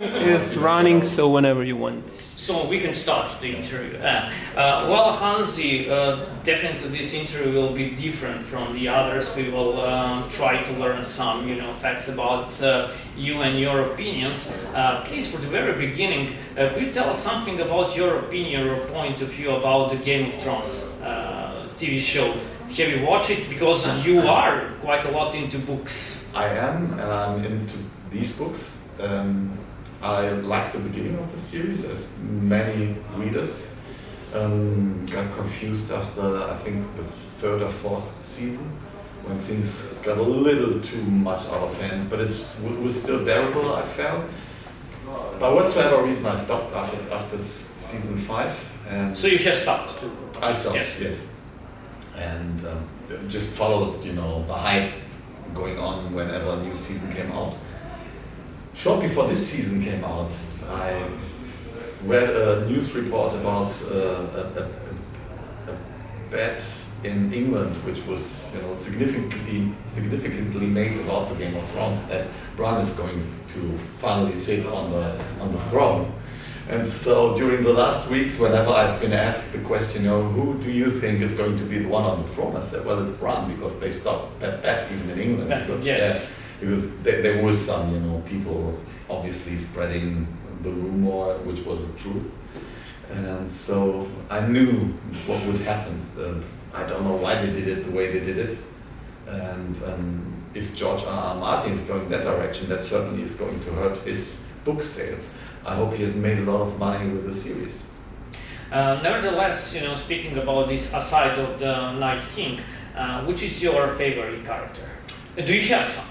Is running, so whenever you want. So we can start the interview. Well, Hansi, definitely this interview will be different from the others. We will try to learn some, facts about you and your opinions. Please, for the very beginning, could you tell us something about your opinion or point of view about the Game of Thrones TV show? Have you watched it? Because you are quite a lot into books. I am, and I'm into these books. I liked the beginning of the series, as many readers got confused after, I think, the third or fourth season, when things got a little too much out of hand, but it was still bearable, I felt. By whatsoever reason, I stopped after season 5. And so you have stopped too? I stopped, yes. And just followed, the hype going on whenever a new season came out. Short before this season came out, I read a news report about a bet in England, which was significantly made about the Game of Thrones, that Bran is going to finally sit on the throne. And so during the last weeks, whenever I've been asked the question, who do you think is going to be the one on the throne, I said, well, it's Bran, because they stopped that bet even in England. Yes. Because there was some, people obviously spreading the rumor, which was the truth. And so I knew what would happen. I don't know why they did it the way they did it. And if George R.R. Martin is going that direction, that certainly is going to hurt his book sales. I hope he has made a lot of money with the series. Nevertheless, speaking about this aside of the Night King, which is your favorite character? Do you have some?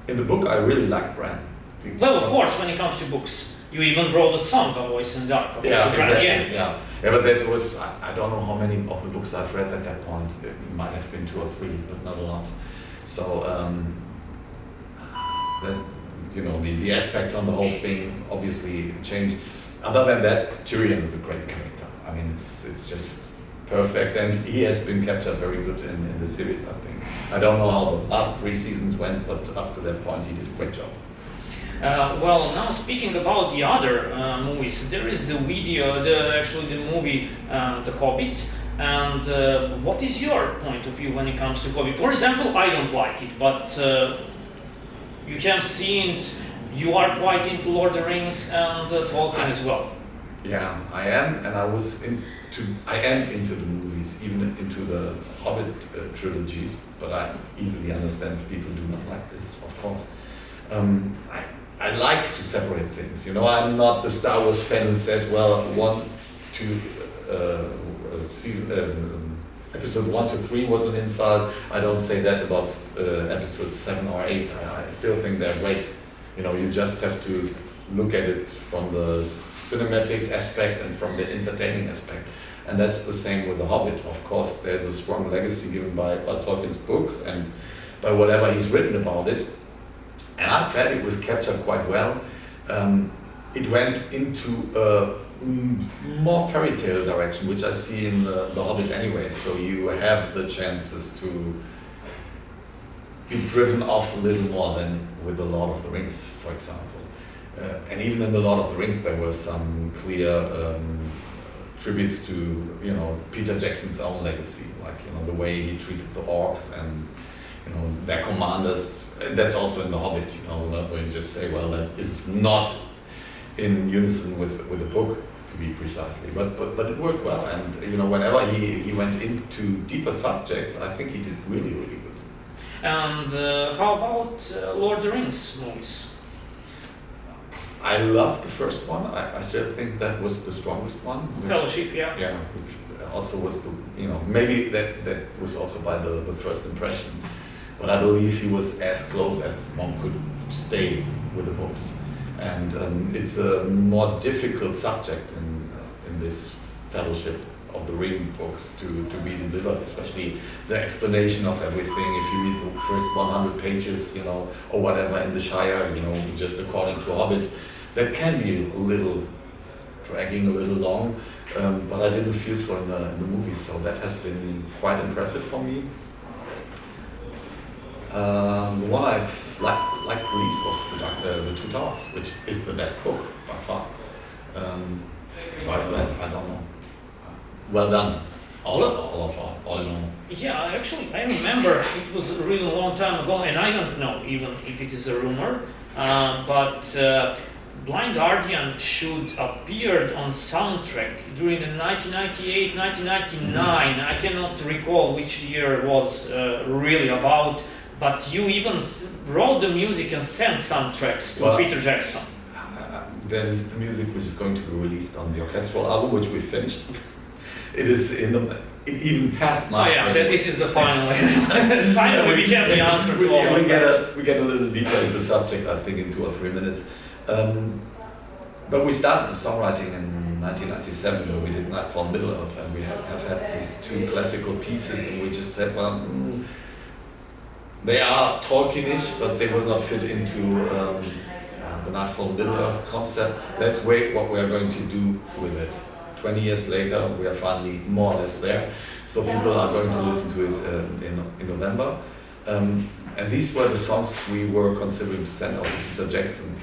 In the book, I really like Bran. Well, of course, when it comes to books, you even wrote a song, A Voice in the Dark. Exactly. Yeah, but that was, I don't know how many of the books I've read at that point. It might have been 2 or 3, but not a lot. So, the aspects on the whole thing obviously changed. Other than that, Tyrion is a great character. I mean, it's just perfect, and he has been captured very good in the series, I think. I don't know how the last 3 seasons went, but up to that point he did a great job. Well, now speaking about the other movies, there is the movie The Hobbit. And what is your point of view when it comes to Hobbit? For example, I don't like it, but you have seen it, you are quite into Lord of the Rings and Tolkien as well. Yeah, I am, and I am into the movies, even into the Hobbit trilogies, but I easily understand if people do not like this, of course. I like to separate things, I'm not the Star Wars fan who says, well, episode 1 to 3 was an insult. I don't say that about episodes 7 or 8. I still think they're great. You just have to look at it from the cinematic aspect and from the entertaining aspect. And that's the same with The Hobbit. Of course, there's a strong legacy given by Tolkien's books and by whatever he's written about it. And I felt it was captured quite well. It went into a more fairy tale direction, which I see in The Hobbit anyway. So you have the chances to be driven off a little more than with The Lord of the Rings, for example. And even in The Lord of the Rings, there were some clear tributes to Peter Jackson's own legacy, like the way he treated the orcs and their commanders. That's also in The Hobbit, where you just say, well, that is not in unison with the book, to be precisely, but it worked well. And whenever he went into deeper subjects, I think he did really, really good. And how about Lord of the Rings movies? I love the first one. I still think that was the strongest one. Fellowship, yeah. Yeah, which also was maybe that was also by the first impression, but I believe he was as close as one could stay with the books. And it's a more difficult subject in this Fellowship of the Ring books to be delivered, especially the explanation of everything. If you read the first 100 pages, or whatever in the Shire, just according to hobbits, that can be a little dragging, a little long, but I didn't feel so in the movie, so that has been quite impressive for me. The one I've liked like release was the Two Towers, which is the best book by far. Why is that? I don't know. Well done, all in all. Yeah, actually, I remember it was a really long time ago, and I don't know even if it is a rumor, but Blind Guardian should appeared on soundtrack during the 1998, 1999. I cannot recall which year it was really about, but you even wrote the music and sent soundtracks to Peter Jackson. There is the music which is going to be released on the orchestral album, which we finished. It is it even passed mastering. So yeah, this is the final. Finally, we get the answer to all we get a little deeper into the subject, I think, in 2 or 3 minutes. But we started the songwriting in 1997 when we did Nightfall Middle-earth, and we have had these 2 classical pieces, and we just said, well, they are Tolkien-ish, but they will not fit into the Nightfall Middle-earth concept. Let's wait what we are going to do with it. 20 years later, we are finally more or less there. So people are going to listen to it in November. And these were the songs we were considering to send out to Peter Jackson.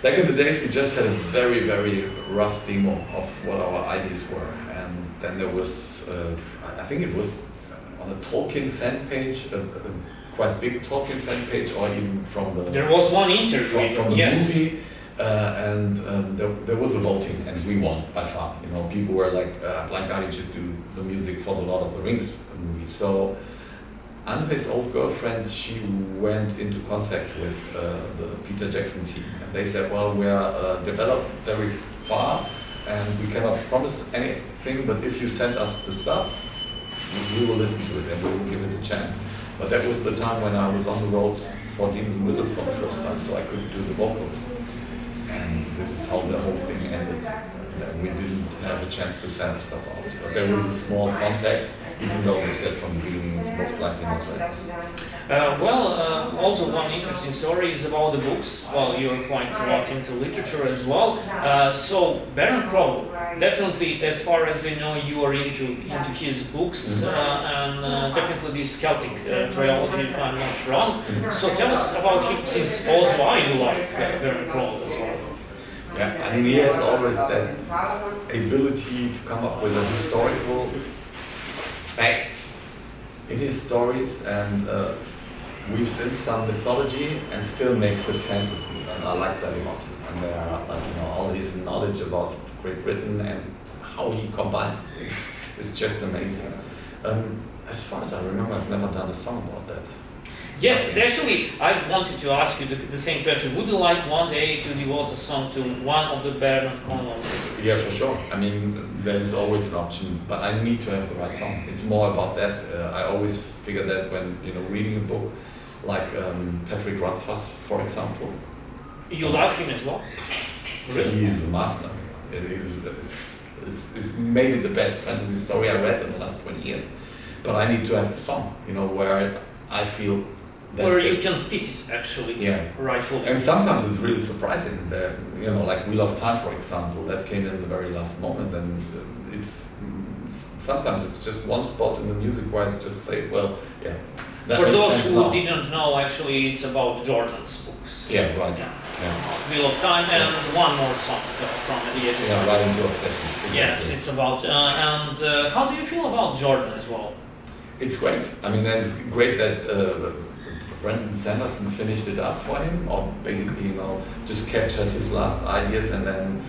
Back in the days, we just had a very, very rough demo of what our ideas were. And then there was, I think it was on a Tolkien fan page, a quite big Tolkien fan page, or even from the... There was one interview from the movie. And there was a voting, and we won by far. You know, people were like, Blind Guardian should do the music for the Lord of the Rings movie. So Andre's old girlfriend, she went into contact with the Peter Jackson team, and they said, well, we are developed very far, and we cannot promise anything, but if you send us the stuff, we will listen to it and we will give it a chance. But that was the time when I was on the road for Demons and Wizards for the first time, so I couldn't do the vocals. And this is how the whole thing ended. We didn't have a chance to send the stuff out. But there was a small contact, even though they said from the beginning it's most likely not also one interesting story is about the books. Well, you're quite a lot into literature as well. So Baron Crow, definitely, as far as I know, you are into his books, and definitely this Celtic trilogy, if I'm not wrong. So tell us about him, since also I do like Baron Crow as well. Yeah, I mean, he has always that ability to come up with a historical fact in his stories, and weaves in some mythology and still makes it fantasy, and I like that a lot. And there are, like, you know, all his knowledge about Great Britain and how he combines things is just amazing. As far as I remember, I've never done a song about that. Yes, actually, I wanted to ask you the same question. Would you like one day to devote a song to one of the Bernard Cornwell? Yeah, for sure. I mean, there is always an option, but I need to have the right song. It's more about that. I always figure that when, you know, reading a book like Patrick Rothfuss, for example. You love him as well? Really? He is a master. It's maybe the best fantasy story I read in the last 20 years. But I need to have the song, you know, where I feel that where fits. you can fit it, actually, yeah, rightfully. And sometimes it's really surprising that, you know, like Wheel of Time, for example, that came in the very last moment, and sometimes it's just one spot in the music where I just say, well, yeah. For those who didn't know, actually, it's about Jordan's books. Yeah, right. Yeah. Wheel of Time and one more song from the edge. Yeah, right into Obsession. Exactly. Yes, it's about. And how do you feel about Jordan as well? It's great. I mean, it's great that Brandon Sanderson finished it up for him, or basically, you know, just captured his last ideas and then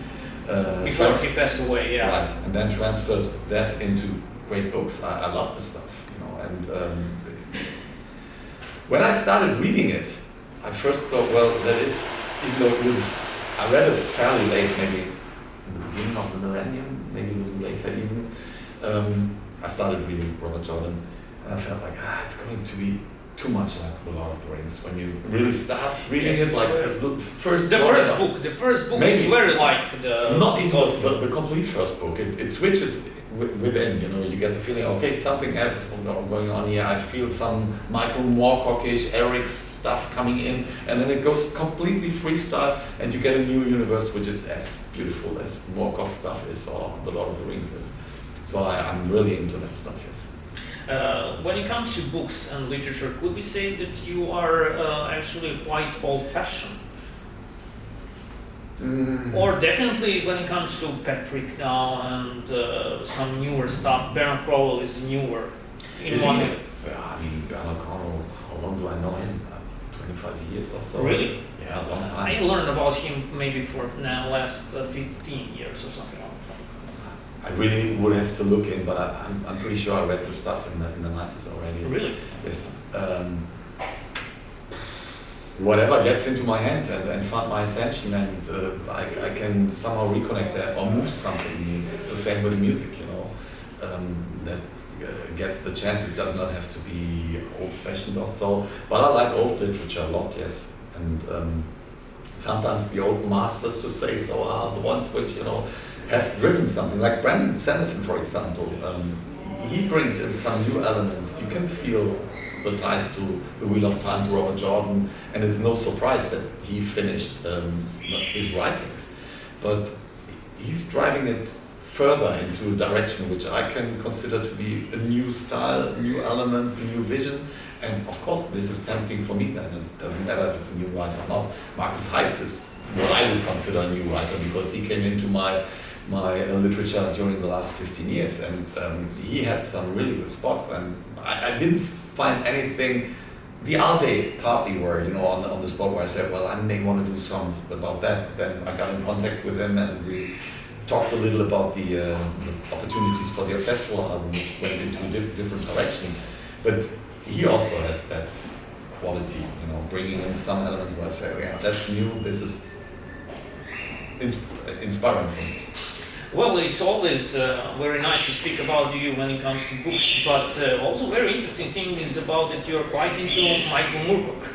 before he passed away, yeah. Right, and then transferred that into great books. I love this stuff, you know. And when I started reading it, I first thought, well, that is, even though it was, I read it fairly late, maybe in the beginning of the millennium, maybe a little later even. I started reading Robert Jordan, and I felt like, it's going to be too much like The Lord of the Rings. When you really start reading it, like the first book is very like the... Not even the complete first book. It switches within, you know, you get the feeling, okay, something else is going on here. I feel some Michael Moorcockish, Eric's stuff coming in, and then it goes completely freestyle, and you get a new universe which is as beautiful as Moorcock stuff is, or The Lord of the Rings is. So I'm really into that stuff, yes. When it comes to books and literature, could we say that you are actually quite old-fashioned? Or definitely when it comes to Patrick now and some newer stuff, Baron Crowell is newer. I mean, Baron Crowell, how long do I know him? 25 years or so. Really? Yeah, a long time. I learned about him maybe for now last 15 years or something like that. I really would have to look in, but I'm pretty sure I read the stuff in the 90s already. Really? Yes. Whatever gets into my hands and find my attention, and I can somehow reconnect that or move something in me. It's the same with music, you know. That gets the chance. It does not have to be old-fashioned or so, but I like old literature a lot, yes. And sometimes the old masters, to say so, are the ones which, you know, have driven something. Like Brandon Sanderson, for example. He brings in some new elements. You can feel the ties to The Wheel of Time, to Robert Jordan, and it's no surprise that he finished his writings. But he's driving it further into a direction which I can consider to be a new style, new elements, a new vision. And of course, this is tempting for me then. It doesn't matter if it's a new writer or not. Markus Heitz is what I would consider a new writer because he came into my literature during the last 15 years, and he had some really good spots. And I didn't find anything. The Alde partly were, you know, on the spot where I said, well, I may want to do songs about that. Then I got in contact with him, and we talked a little about the opportunities for the orchestral album, which went into a different direction. But he also has that quality, you know, bringing in some elements where I say, oh, yeah, that's new, this is inspiring for me. Well, it's always very nice to speak about you when it comes to books, but also very interesting thing is about that you're quite into Michael Moorcock.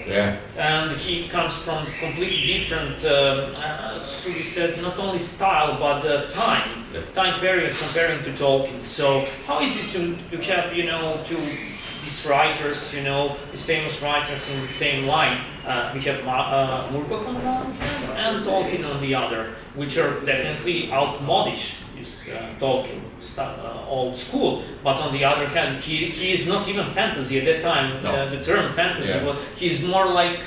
Yeah. And he comes from completely different, so we said, not only style, but time, yes. Time period comparing to Tolkien. So how is it to have, you know, these writers, you know, these famous writers in the same line? We have Moorcock on the one hand and Tolkien on the other, which are definitely outmodish, is Tolkien, old school. But on the other hand, he is not even fantasy at that time. No. The term fantasy, Yeah. but he's more like,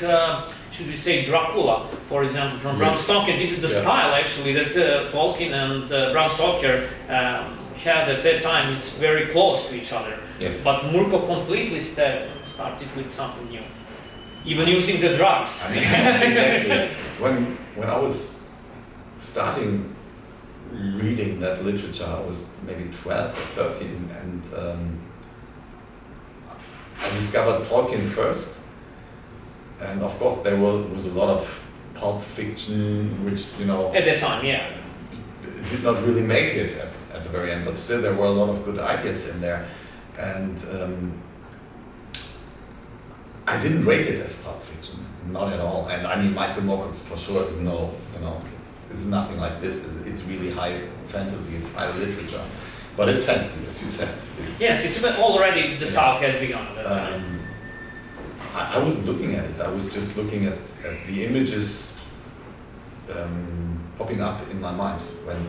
should we say, Dracula, for example, from Bram Stoker. This is the style actually that Tolkien and Bram Stoker had at that time. It's very close to each other. Yes. But Moorcock completely started with something new, even using the drugs. I mean, exactly. When I was starting reading that literature, I was maybe 12 or 13, and I discovered Tolkien first. And of course, there was a lot of pulp fiction, which, you know, At that time, yeah. did not really make it at the very end, but still there were a lot of good ideas in there. And I didn't rate it as pulp fiction, not at all. And I mean, Michael Moorcock for sure is no, you know, it's nothing like this. It's really high fantasy, it's high literature. But it's fantasy, as you said. Yes, it's already the style has begun at that time. I wasn't looking at it. I was just looking at the images popping up in my mind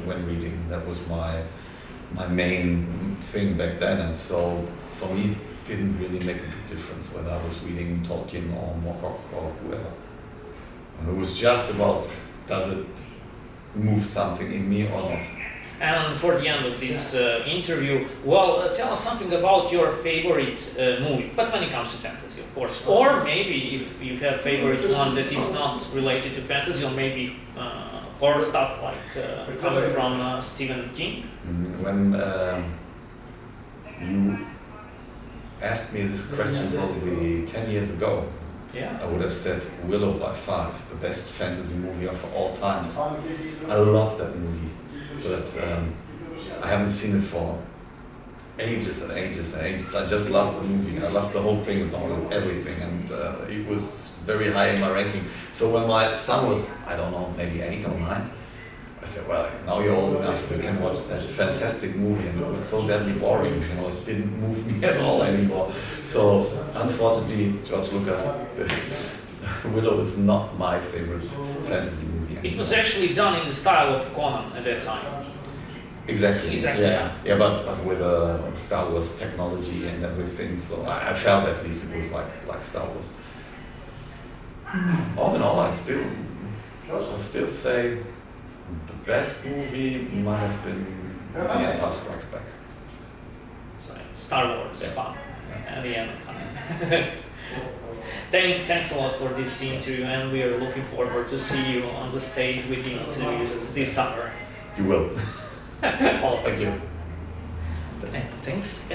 when reading. That was my main thing back then. And so for me, it didn't really make a big difference whether I was reading Tolkien or Moorcock or whoever. And it was just about, does it move something in me or not? And for the end of this interview, well, tell us something about your favorite movie, but when it comes to fantasy, of course. Or maybe if you have favorite one that is not related to fantasy, or maybe horror stuff like coming from Stephen King. When you asked me this question probably 10 years ago, I would have said Willow by far is the best fantasy movie of all times. I love that movie. But I haven't seen it for ages and ages and ages. I just love the movie. I love the whole thing about it, everything, and it was very high in my ranking. So when my son was, I don't know, maybe 8 or 9, I said, well, now you're old enough, you can watch that fantastic movie. And it was so deadly boring, you know, it didn't move me at all anymore. So unfortunately, George Lucas, Willow is not my favorite fantasy movie anymore. It was actually done in the style of Conan at that time. Exactly. Exactly, Yeah, but with Star Wars technology and everything, so I felt at least it was like Star Wars. All in all, I'll still say the best movie might have been The Empire Strikes Back. So Star Wars, Yeah. fun at the end of time. Thanks a lot for this interview, and we are looking forward to see you on the stage with the series this summer. You will. Always. Thank you. Thanks.